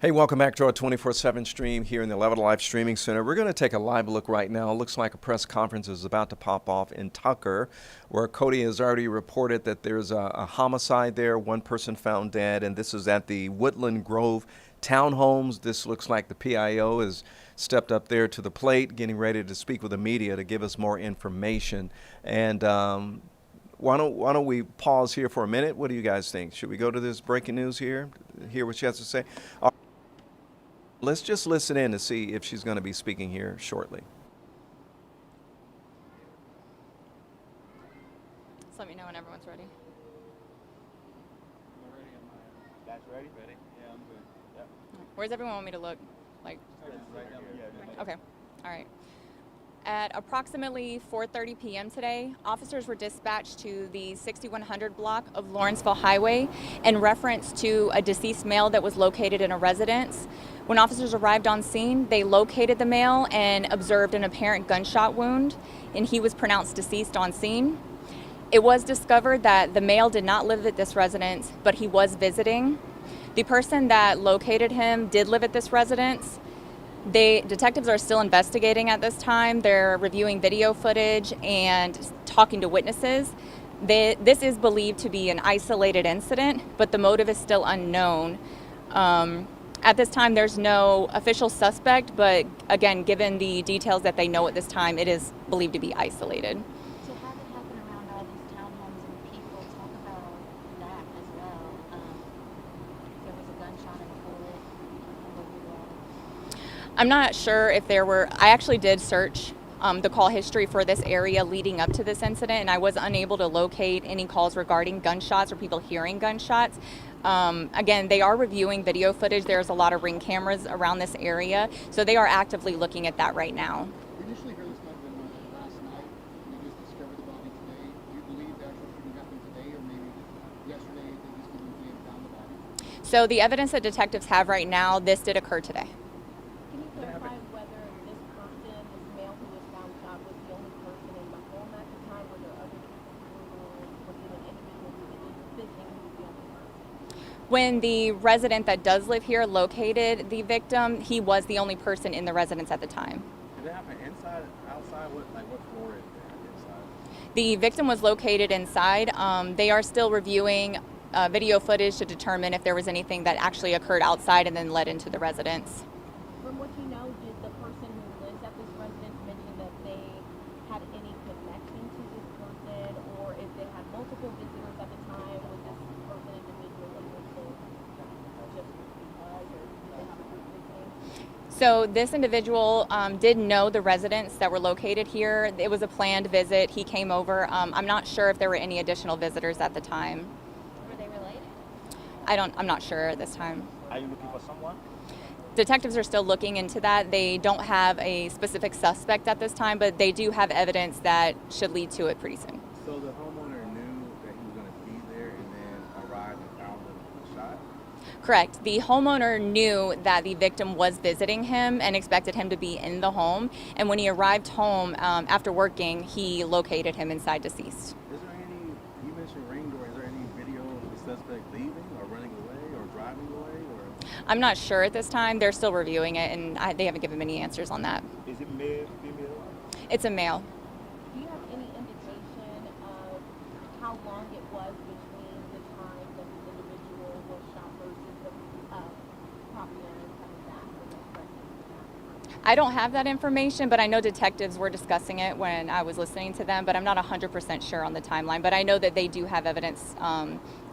Hey, welcome back to our 24/7 stream here in the 11 Live Streaming Center. We're going to take a live look right now. It looks like a press conference is about to pop off in Tucker, where Cody has already reported that there's a homicide there, one person found dead, and this is at the Woodland Grove townhomes. This looks like the PIO has stepped up there to the plate, getting ready to speak with the media to give us more information. And why don't we pause here for a minute? What do you guys think? Should we go to this breaking news here, hear what she has to say? Let's just listen in to see if she's going to be speaking here shortly. Just let me know when everyone's ready. I'm ready on my end. Guys ready? Ready? Yeah, I'm good. Yep. Where's everyone want me to look? Like, Right down here. Yeah, okay, all right. At approximately 4:30 p.m. today, officers were dispatched to the 6100 block of Lawrenceville Highway in reference to a deceased male that was located in a residence. When officers arrived on scene, they located the male and observed an apparent gunshot wound, and he was pronounced deceased on scene. It was discovered that the male did not live at this residence, but he was visiting. The person that located him did live at this residence. Detectives are still investigating at this time. They're reviewing video footage and talking to witnesses. This is believed to be an isolated incident, but the motive is still unknown. At this time, there's no official suspect, but again, given the details that they know at this time, it is believed to be isolated. So how did it happen around all these townhomes and people? Talk about that as well. There was a gunshot and a bullet. I'm not sure if there were, I actually did search the call history for this area leading up to this incident, and I was unable to locate any calls regarding gunshots or people hearing gunshots. Again, they are reviewing video footage. There's a lot of Ring cameras around this area, so they are actively looking at that right now. We initially heard this might have been last night. We just discovered the body today. Do you believe the actual shooting happened today or maybe yesterday they just didn't found the body? So the evidence that detectives have right now, this did occur today. Can you clarify whether this person, this male who was found shot, was the only person in the home at the time? Were there other people, or was it an individual who was visiting who was the only person? When the resident that does live here located the victim, he was the only person in the residence at the time. Did it happen inside, outside? What floor is it inside? The victim was located inside. They are still reviewing video footage to determine if there was anything that actually occurred outside and then led into the residence. From what you know, did the person who lives at this residence mention that they had any connection to this person, or if they had multiple visitors at the time, was this person individually listed just because, or did they have a group visiting? So this individual did know the residents that were located here. It was a planned visit. He came over. I'm not sure if there were any additional visitors at the time. Were they related? I'm not sure at this time. Are you looking for someone? Detectives are still looking into that. They don't have a specific suspect at this time, but they do have evidence that should lead to it pretty soon. So the homeowner knew that he was going to be there and then arrived and found the shot? Correct. The homeowner knew that the victim was visiting him and expected him to be in the home. And when he arrived home after working, he located him inside deceased. Is there any, you mentioned ring door, is there any video of the suspect leaving or running away or driving away? Or I'm not sure at this time. They're still reviewing it, and they haven't given me any answers on that. is it male, female? It's a male. Do you have any indication of how long it was between the time that this individual was shot versus the property owners coming back for this person? I don't have that information, but I know detectives were discussing it when I was listening to them, but I'm not 100% sure on the timeline. But I know that they do have evidence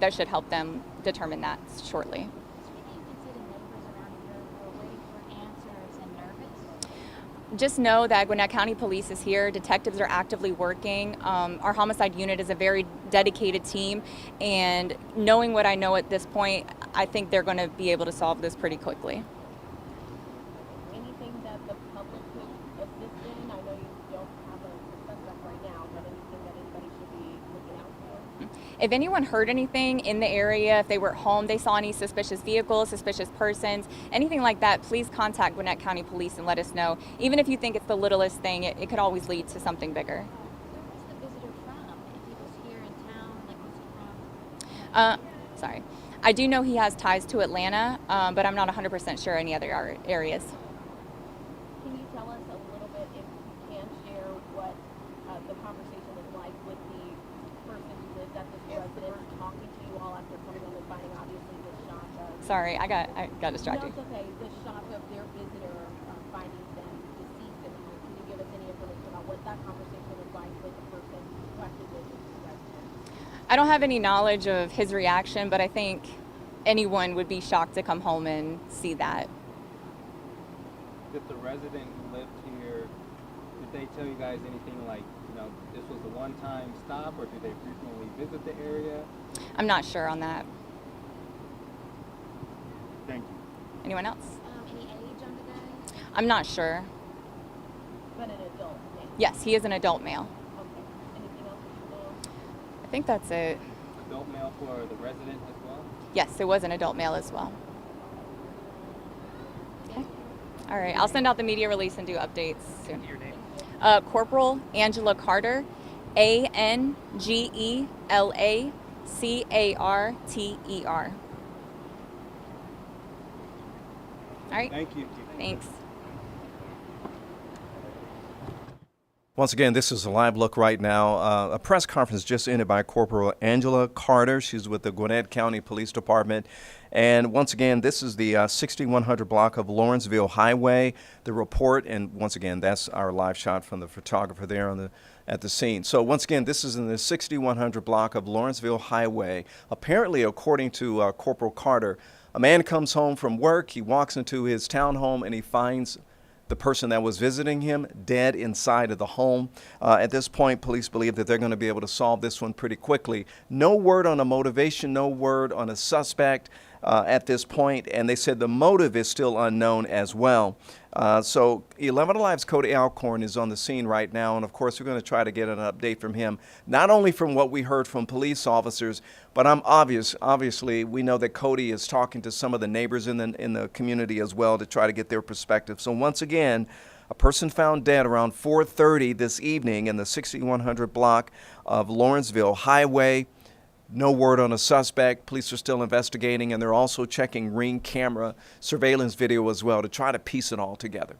that should help them determine that shortly. So maybe you could say the neighbors around here who are waiting for answers and nervous? Just know that Gwinnett County Police is here. Detectives are actively working. Our homicide unit is a very dedicated team, and knowing what I know at this point, I think they're going to be able to solve this pretty quickly. Anything that the public could assist in? I know you don't have a suspect right now, but anything that anybody should be looking out for? If anyone heard anything in the area, if they were at home, they saw any suspicious vehicles, suspicious persons, anything like that, please contact Gwinnett County Police and let us know. Even if you think it's the littlest thing, it could always lead to something bigger. Where was the visitor from? If he was here in town, like was he from? Sorry. I do know he has ties to Atlanta, but I'm not 100% sure any other areas. Can you tell us a little bit, if you can share, what the conversation was like with the person who lives at this residence, talking to you all after coming home and finding obviously the shock of... Sorry, I got No, distracted. it's okay. The shock of their visitor finding them deceased in the room. Can you give us any information about what that conversation was like with the person who actually lives in this residence? I don't have any knowledge of his reaction, but I think anyone would be shocked to come home and see that. Did the resident who lived here, did they tell you guys anything like, this was a one-time stop, or do they frequently visit the area? I'm not sure on that. Thank you. Anyone else? Any age on the guy? I'm not sure. But an adult man. Yes, he is an adult male. Okay. Anything else that you know? I think that's it. Adult male for the resident as well? Yes, it was an adult male as well. Okay. All right, I'll send out the media release and do updates soon. Your name? Corporal Angela Carter, ANGELACARTER. All right, Thank you. thanks. Once again, this is a live look right now. A press conference just ended by Corporal Angela Carter. She's with the Gwinnett County Police Department. And once again, this is the 6100 block of Lawrenceville Highway. The report, and once again, that's our live shot from the photographer there at the scene. So once again, this is in the 6100 block of Lawrenceville Highway. Apparently, according to Corporal Carter, a man comes home from work, he walks into his townhome, and he finds the person that was visiting him dead inside of the home. At this point, police believe that they're going to be able to solve this one pretty quickly. No word on a motivation, no word on a suspect at this point, and they said the motive is still unknown as well. So 11 Alive's Cody Alcorn is on the scene right now, and of course we're going to try to get an update from him, not only from what we heard from police officers, but obviously we know that Cody is talking to some of the neighbors in the community as well to try to get their perspective. So once again, a person found dead around 4:30 this evening in the 6100 block of Lawrenceville Highway. No word on a suspect. Police are still investigating, and they're also checking Ring camera surveillance video as well to try to piece it all together.